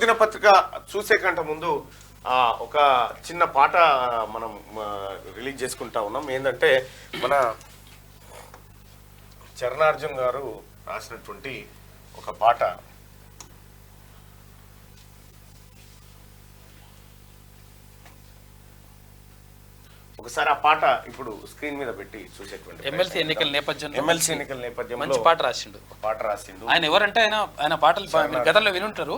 దినపత్రిక చూసే కంటే ముందు ఒక చిన్న పాట మనం రిలీజ్ చేసుకుంటా ఉన్నాం. ఏంటంటే మన చరణార్జున్ గారు రాసినటువంటి ఒక పాట. ఒకసారి ఆ పాట ఇప్పుడు స్క్రీన్ మీద పెట్టి చూసేటువంటి ఎమ్మెల్సీ ఎన్నికల నేపథ్యంలో మంచి పాట రాసిండు. ఆయన ఎవరంటే ఆయన పాటలు గతంలో వినుంటారు.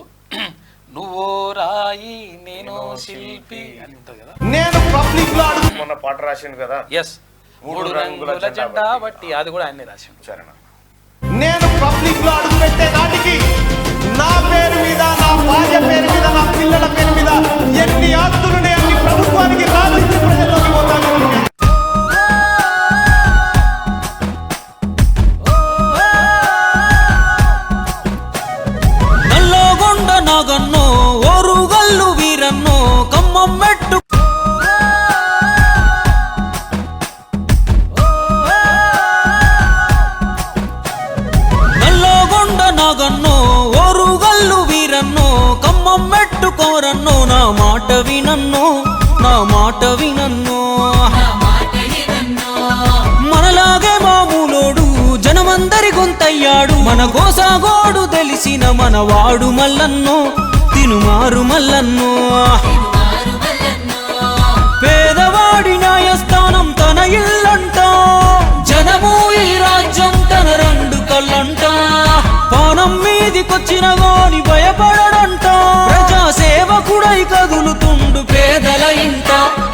నువ్వో రాయి నేను శిల్పి అని ఉంటది కదా. నేను పబ్లిక్ లో మొన్న పాట రాసిండు కదా. ఎస్, 3 రంగుల జెండా బట్టి అది కూడా ఆయనే రాసిండు. చరణ నేను పబ్లిక్ లో అడుగు పెట్టే నాటికి నా పేరు మీద, నా భార్య పేరు మీద, నా పిల్లల పేరు మీద ఎన్ని ఆస్తులునే అన్ని ప్రభుత్వానికి రాబట్టి ప్రజల్లోకి పోతాను. నల్లగొండ నాగన్నో ఓరుగల్లు వీరన్నో కమ్మం మెట్టు నాగన్నో ఓరుగల్లు వీరన్నో కమ్మం మెట్టుకోరన్నో నా మాట వినన్నో, నా మాట వినన్నో. మనలాగే మామూలోడు జనమందరి గొంతయ్యాడు. మన గోసాగోడు తెలిసిన మనవాడు మల్లన్నో, తినుమారు మల్లన్నో. పేదవాడి న్యాయస్థానం తన ఇల్లంట, జనము ఈ రాజ్యం తన 2 కళ్ళంట. పానం మీదికొచ్చిన గాని భయపడడంట, ప్రజా సేవకుడై కదులుతుండు పేదల ఇంట,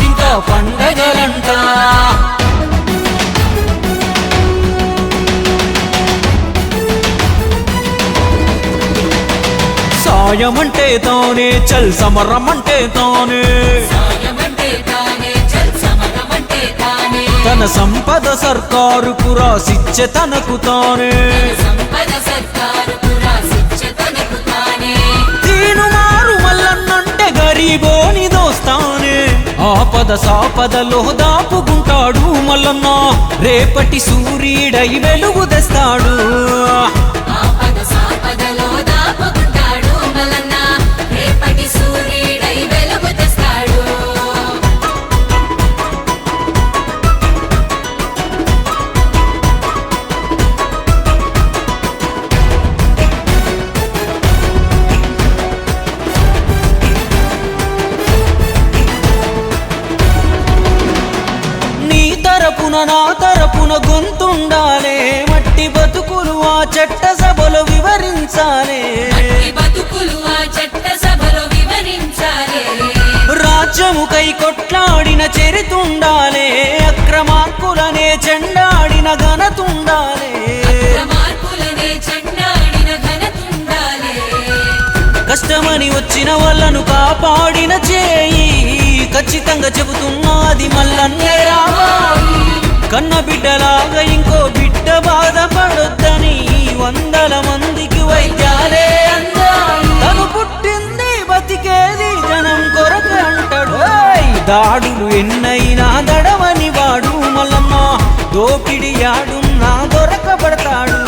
ఇంకా పండగలంట. సాయమంటే తానే, చల్ సమరమంటే తానే, తన సంపద సర్కారుకు రాసిచ్చే తనకు తానే. తీనుమారు మల్లన్నంటే గరీబోని దోస్తానే, ఆపద సాపదలో దాపుకుంటాడు మల్లన్న, రేపటి సూర్యుడై వెలుగు తెస్తాడు. నా తరపున గొంతుండాలే, మట్టి బతుకులు ఆ చట్ట సభలో వివరించాలే, రాజ్యముకై కొట్లాడిన చరితుండాలే, అక్రమార్కులనే చెండాడిన ఘనతుండాలే. కష్టమని వచ్చిన వాళ్ళను కాపాడిన చేయి, ఖచ్చితంగా చెబుతున్నది మల్లన్నే రావాలి. కన్న బిడ్డలాగా ఇంకో బిడ్డ బాధపడొద్దని 100 మందికి వైద్యాలే అందాలి. తను పుట్టింది బతికేది జనం కొరకు అంటాడు. దాడులు ఎన్నైనా దడవని వాడు మల్లన్న, దోపిడి యాడున్నా దొరకబడతాడు.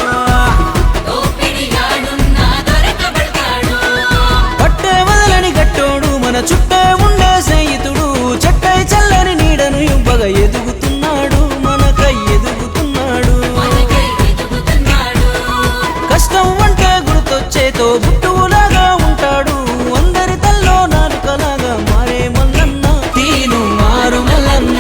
పట్టే వదలని గట్టోడు మన చుట్టే ఉండే స్నేహితుడు, చెట్టై చల్లని నీడను ఇవ్వగా ఎదుగుతున్నాడు, మనకై ఎదుగుతున్నాడు. కష్టం అంటే గుర్తొచ్చేతో బుట్టులాగా ఉంటాడు, అందరి తల్లో నాలుకలాగా మారే మల్లన్న, తీను మారు మల్లన్న.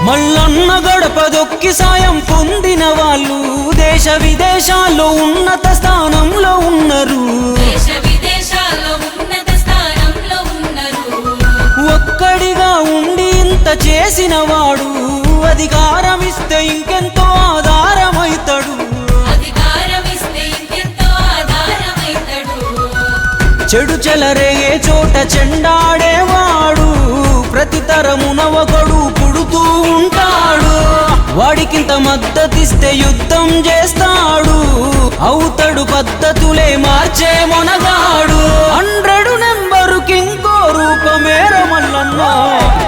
మల్లన్న గడపదొక్కి సాయం పొందిన వాళ్ళు దేశ విదేశాల్లో ఉన్నత స్థానంలో ఉన్నారు. ఒక్కడిగా ఉండి ఇంత చేసిన వాడు, అధికారం ఇస్తే ఇంకెంతో ఆధారమైతాడు. చెడు చెలరేగే చోట చెండాడేవాడు, ప్రతి తరమున ఒకడు పుడుతూ ఉంటాడు. వాడికింత మద్దతిస్తే యుద్ధం చేస్తాడు, అవుతాడు పద్ధతులే మార్చే మొనగాడు. 100 నెంబరుకింకో రూపమేర మల్లన్న,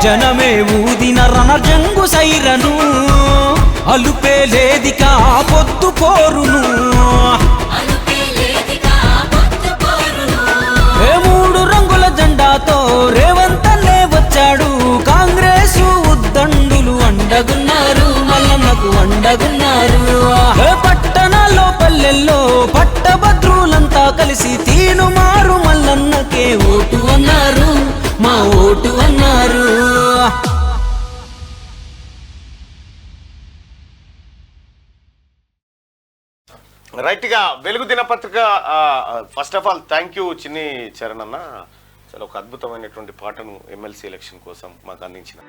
జనమే ఊదిన రణజంగు సైరను, అలుపే లేదికా పొద్దు పోరును. ఏ 3 రంగుల జెండాతో రేవంతన్నే వచ్చాడు, కాంగ్రెస్ ఉద్దండులు అండగున్నారు, మల్లన్నకు అండగున్నారు. పట్టణాల్లో పల్లెల్లో పట్టభద్రులంతా కలిసి తీను మారు మల్లన్నకే ఓటు అన్నారు, మా ఓటు అన్నారు. రైట్గా వెలుగు దినపత్రిక first of all thank you చిన్ని చరణ్ అన్న, చాలా ఒక అద్భుతమైనటువంటి పాటను ఎమ్మెల్సీ ఎలక్షన్ కోసం మాకు అందించిన.